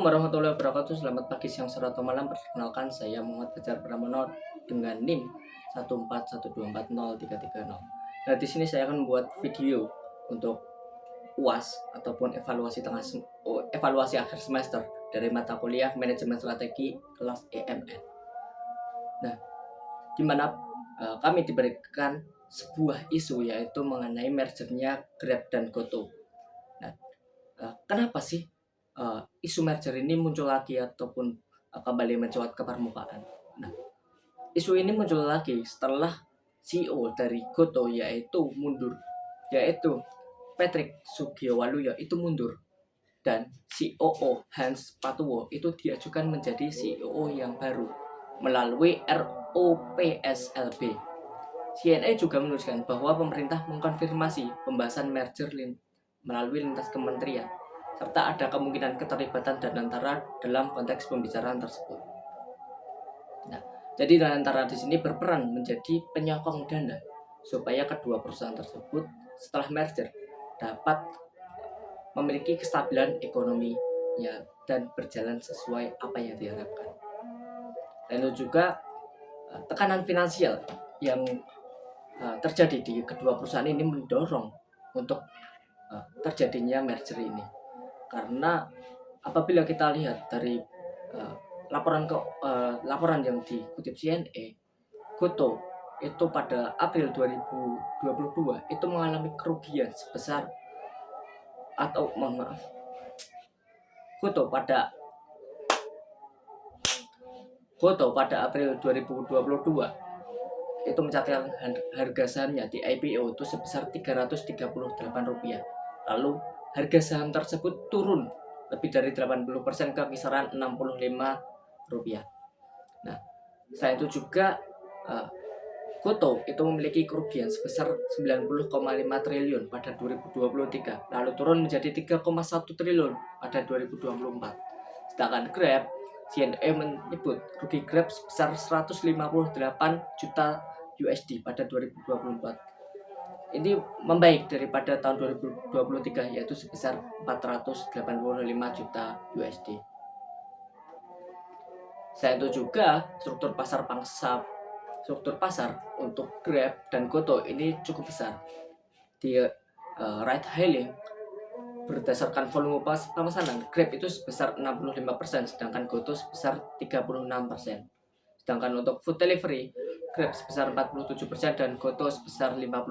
Warahmatullahi wabarakatuh. Selamat pagi, siang, sore, atau malam. Perkenalkan, saya Muhammad Fajar Pramono dengan NIM 141240330. Nah, di sini saya akan membuat video untuk UAS ataupun evaluasi akhir semester dari mata kuliah Manajemen Strategi kelas EMN. Nah, di mana kami diberikan sebuah isu yaitu mengenai mergernya Grab dan Goto. Nah, kenapa sih isu merger ini muncul lagi ataupun kembali mencuat ke permukaan? Nah, isu ini muncul lagi setelah CEO dari Goto yaitu Patrick Sugiyowaluyo itu mundur, dan COO Hans Patuwo itu diajukan menjadi CEO yang baru melalui RUPSLB. CNA juga menuliskan bahwa pemerintah mengkonfirmasi pembahasan merger melalui lintas kementerian, serta ada kemungkinan keterlibatan Danantara dalam konteks pembicaraan tersebut. Nah, jadi Danantara di sini berperan menjadi penyokong dana supaya kedua perusahaan tersebut setelah merger dapat memiliki kestabilan ekonomi ya, dan berjalan sesuai apa yang diharapkan. Dan juga tekanan finansial yang terjadi di kedua perusahaan ini mendorong untuk terjadinya merger ini. Karena apabila kita lihat dari laporan yang dikutip CNA, Goto itu pada April 2022 itu mengalami kerugian sebesar Goto pada April 2022 itu mencatatkan harga sahamnya di IPO itu sebesar Rp338. Lalu harga saham tersebut turun lebih dari 80% ke kisaran Rp65. Nah, selain itu juga Goto itu memiliki kerugian sebesar 90,5 triliun pada 2023, lalu turun menjadi 3,1 triliun pada 2024. Sedangkan Grab, CNA menyebut rugi Grab sebesar 158 juta USD pada 2024. Ini membaik daripada tahun 2023 yaitu sebesar 485 juta USD. Selain itu juga struktur pasar untuk Grab dan Goto ini cukup besar. Di ride hailing berdasarkan volume pemesanan, Grab itu sebesar 65%, sedangkan Goto sebesar 36%. Sedangkan untuk food delivery, Grab sebesar 47% dan Goto sebesar 52%.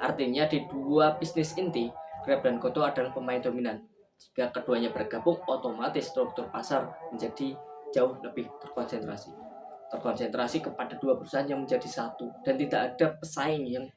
Artinya di dua bisnis inti, Grab dan Goto adalah pemain dominan. Jika keduanya bergabung, otomatis struktur pasar menjadi jauh lebih terkonsentrasi kepada dua perusahaan yang menjadi satu, dan tidak ada pesaing yang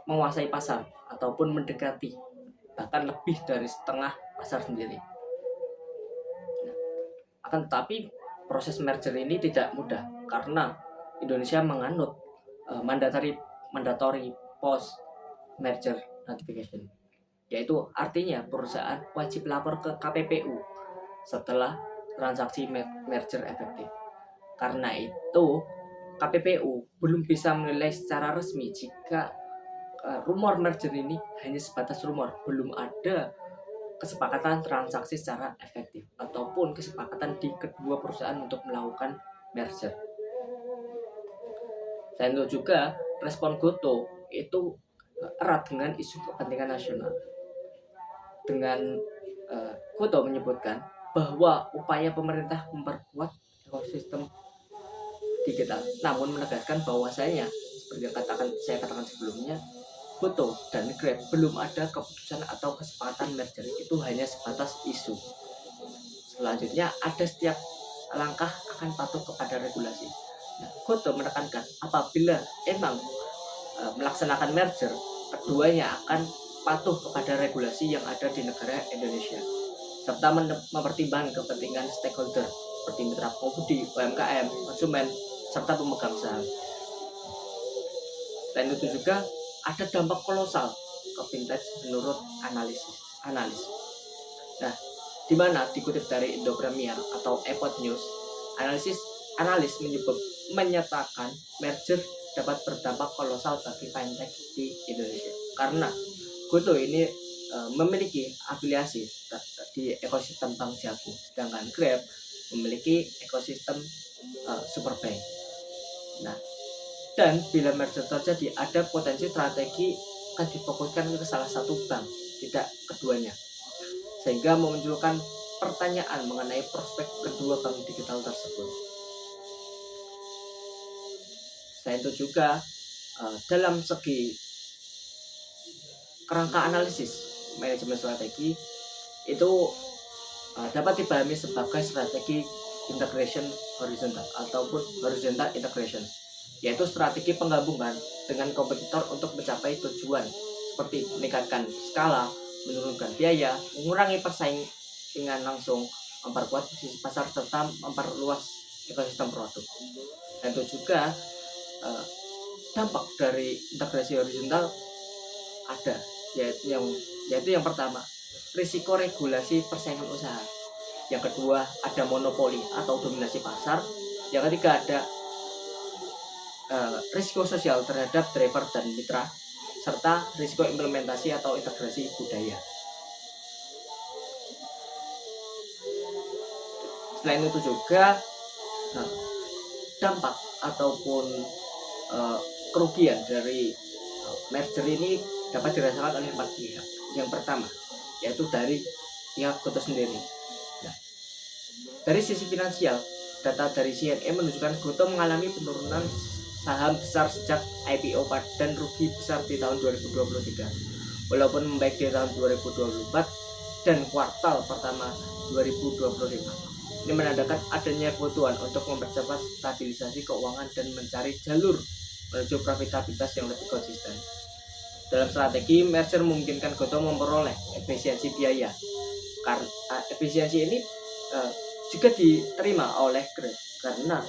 menguasai pasar ataupun mendekati bahkan lebih dari setengah pasar sendiri. Akan tetapi proses merger ini tidak mudah karena Indonesia menganut mandatory post merger notification, yaitu artinya perusahaan wajib lapor ke KPPU setelah transaksi merger efektif. Karena itu KPPU belum bisa menilai secara resmi jika rumor merger ini hanya sebatas rumor, belum ada kesepakatan transaksi secara efektif ataupun kesepakatan di kedua perusahaan untuk melakukan merger. Selain itu juga respon Goto itu erat dengan isu kepentingan nasional. Dengan Goto menyebutkan bahwa upaya pemerintah memperkuat ekosistem digital, namun menegaskan bahwasanya seperti yang saya katakan sebelumnya, Goto dan Grab belum ada keputusan atau kesepakatan merger, itu hanya sebatas isu. Selanjutnya ada setiap langkah akan patuh kepada regulasi. Nah, Goto menekankan apabila emang melaksanakan merger, keduanya akan patuh kepada regulasi yang ada di negara Indonesia, serta mempertimbangkan kepentingan stakeholder seperti mitra pengemudi, UMKM, konsumen, serta pemegang saham. Dan itu juga ada dampak kolosal ke fintech menurut analis. Nah, di mana dikutip dari Indo Premier atau Epot News, analis menyatakan merger dapat berdampak kolosal bagi fintech di Indonesia. Karena Goto ini memiliki afiliasi di ekosistem Bank Jago, sedangkan Grab memiliki ekosistem Superbank. Nah, dan bila merger terjadi, ada potensi strategi akan difokuskan ke salah satu bank, tidak keduanya, sehingga memunculkan pertanyaan mengenai prospek kedua bank digital tersebut. Selain itu juga dalam segi kerangka analisis manajemen strategi itu dapat dipahami sebagai strategi integration horizontal ataupun horizontal integration, yaitu strategi penggabungan dengan kompetitor untuk mencapai tujuan seperti meningkatkan skala, menurunkan biaya, mengurangi persaingan langsung, memperkuat posisi pasar, serta memperluas ekosistem produk. Dan itu juga dampak dari integrasi horizontal ada, yaitu yang pertama, risiko regulasi persaingan usaha. Yang kedua, ada monopoli atau dominasi pasar. Yang ketiga, ada risiko sosial terhadap driver dan mitra, serta risiko implementasi atau integrasi budaya. Selain itu juga dampak ataupun kerugian dari merger ini dapat dirasakan oleh 4 pihak. Yang pertama, yaitu dari pihak GoTo sendiri. Nah, dari sisi finansial, data dari CNE menunjukkan GoTo mengalami penurunan saham besar sejak IPO dan rugi besar di tahun 2023, walaupun membaik di tahun 2024 dan kuartal pertama 2025. Ini menandakan adanya kebutuhan untuk mempercepat stabilisasi keuangan dan mencari jalur menuju profitabilitas yang lebih konsisten. Dalam strategi merger memungkinkan GoTo memperoleh efisiensi biaya. Karena efisiensi ini juga diterima oleh Grab karena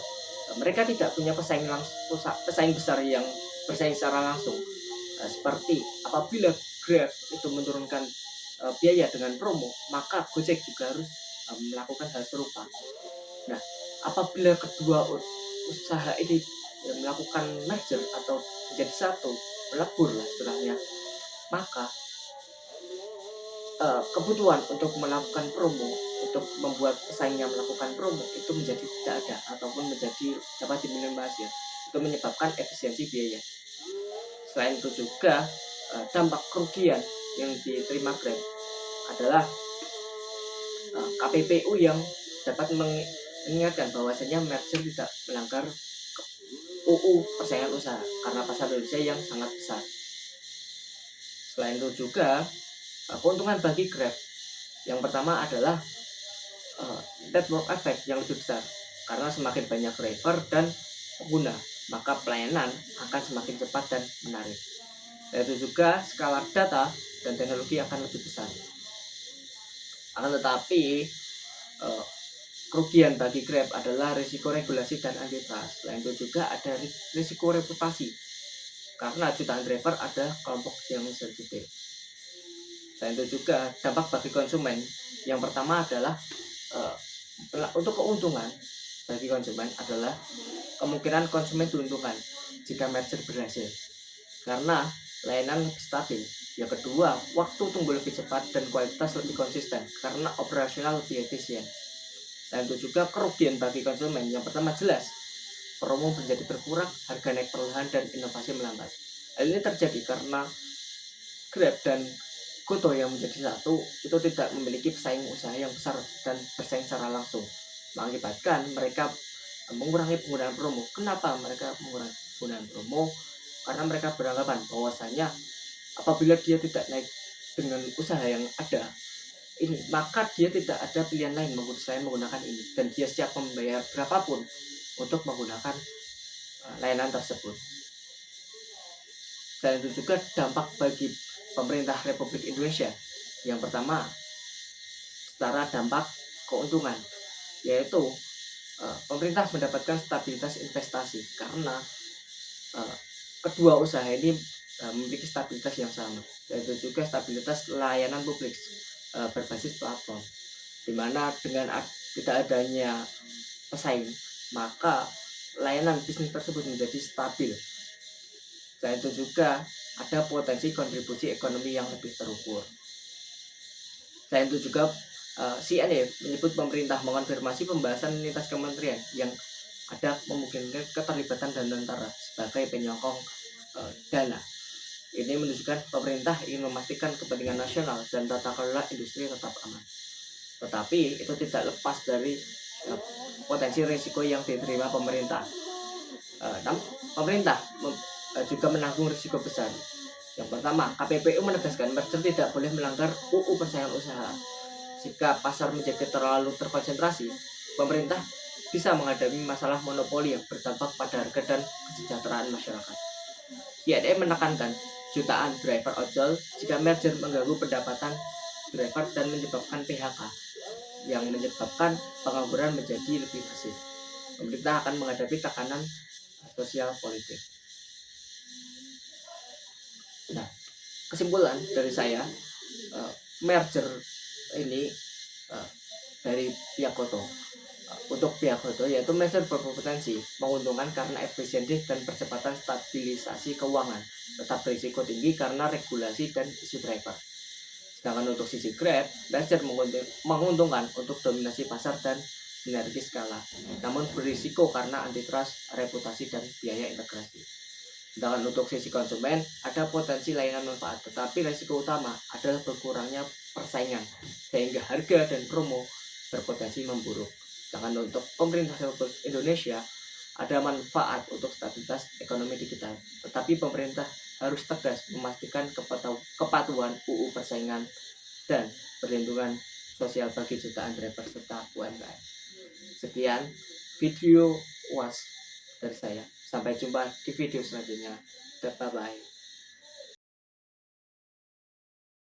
mereka tidak punya pesaing besar yang bersaing secara langsung. Seperti apabila Grab itu menurunkan biaya dengan promo, maka Gojek juga harus melakukan hal serupa. Nah, apabila kedua usaha ini melakukan merger atau menjadi satu, melebur lah istilahnya, maka kebutuhan untuk melakukan promo, untuk membuat pesaingnya melakukan promo itu menjadi tidak ada ataupun menjadi dapat diminimalisir. Itu menyebabkan efisiensi biaya. Selain itu juga dampak kerugian yang diterima Grab adalah KPPU yang dapat mengingatkan bahwasanya merger tidak melanggar UU persaingan usaha karena pasar Indonesia yang sangat besar. Selain itu juga keuntungan bagi Grab yang pertama adalah network effect yang lebih besar, karena semakin banyak driver dan pengguna maka pelayanan akan semakin cepat dan menarik. Dan itu juga skala data dan teknologi akan lebih besar. Akan tetapi kerugian bagi Grab adalah risiko regulasi dan antitrust. Selain itu juga ada risiko reputasi karena jutaan driver ada kelompok yang sensitif. Selain itu juga dampak bagi konsumen. Yang pertama adalah untuk keuntungan bagi konsumen adalah kemungkinan konsumen diuntungkan jika merger berhasil karena layanan lebih stabil. Yang kedua, waktu tunggu lebih cepat dan kualitas lebih konsisten karena operasional lebih efisien. Dan itu juga kerugian bagi konsumen. Yang pertama jelas, promo menjadi berkurang, harga naik perlahan, dan inovasi melambat. Hal ini terjadi karena Grab dan GoTo yang menjadi satu itu tidak memiliki pesaing usaha yang besar dan bersaing secara langsung, mengakibatkan mereka mengurangi penggunaan promo. Kenapa mereka mengurangi penggunaan promo? Karena mereka beranggapan bahwasanya apabila dia tidak naik dengan usaha yang ada ini, maka dia tidak ada pilihan lain selain menggunakan ini, dan dia siap membayar berapapun untuk menggunakan layanan tersebut. Dan itu juga dampak bagi pemerintah Republik Indonesia. Yang pertama, secara dampak keuntungan, yaitu pemerintah mendapatkan stabilitas investasi karena kedua usaha ini memiliki stabilitas yang sama, yaitu juga stabilitas layanan publik berbasis platform, di mana dengan tidak adanya pesaing maka layanan bisnis tersebut menjadi stabil. Selain itu juga ada potensi kontribusi ekonomi yang lebih terukur. Selain itu juga CNE menyebut pemerintah mengonfirmasi pembahasan lintas kementerian yang ada memungkinkan keterlibatan dan tentara sebagai penyokong dana. Ini menunjukkan pemerintah ingin memastikan kepentingan nasional dan tata kelola industri tetap aman. Tetapi itu tidak lepas dari potensi risiko yang diterima pemerintah. Pemerintah juga menanggung risiko besar. Yang pertama, KPPU menegaskan merger tidak boleh melanggar UU Persaingan Usaha. Jika pasar menjadi terlalu terkonsentrasi, pemerintah bisa menghadapi masalah monopoli yang berdampak pada harga dan kesejahteraan masyarakat. CNE menekankan jutaan driver ojol jika merger mengganggu pendapatan driver dan menyebabkan PHK, yang menyebabkan pengangguran menjadi lebih masif. Pemerintah akan menghadapi tekanan sosial politik. Nah, kesimpulan dari saya, merger ini dari pihak Gotoh. Untuk pihak Gotoh yaitu merger berpotensi menguntungkan karena efisiensi dan percepatan stabilisasi keuangan, tetap berisiko tinggi karena regulasi dan isu driver. Sedangkan untuk sisi Grab, merger menguntungkan untuk dominasi pasar dan sinergi skala, namun berisiko karena antitrust, reputasi, dan biaya integrasi. Sedangkan untuk sisi konsumen, ada potensi layanan manfaat, tetapi risiko utama adalah berkurangnya persaingan, sehingga harga dan promo berpotensi memburuk. Sedangkan untuk pemerintah Republik Indonesia, ada manfaat untuk stabilitas ekonomi digital, tetapi pemerintah harus tegas memastikan kepatuhan UU Persaingan dan perlindungan sosial bagi jutaan driver serta UMKM. Sekian video UAS dari saya. Sampai jumpa di video selanjutnya. Bye bye.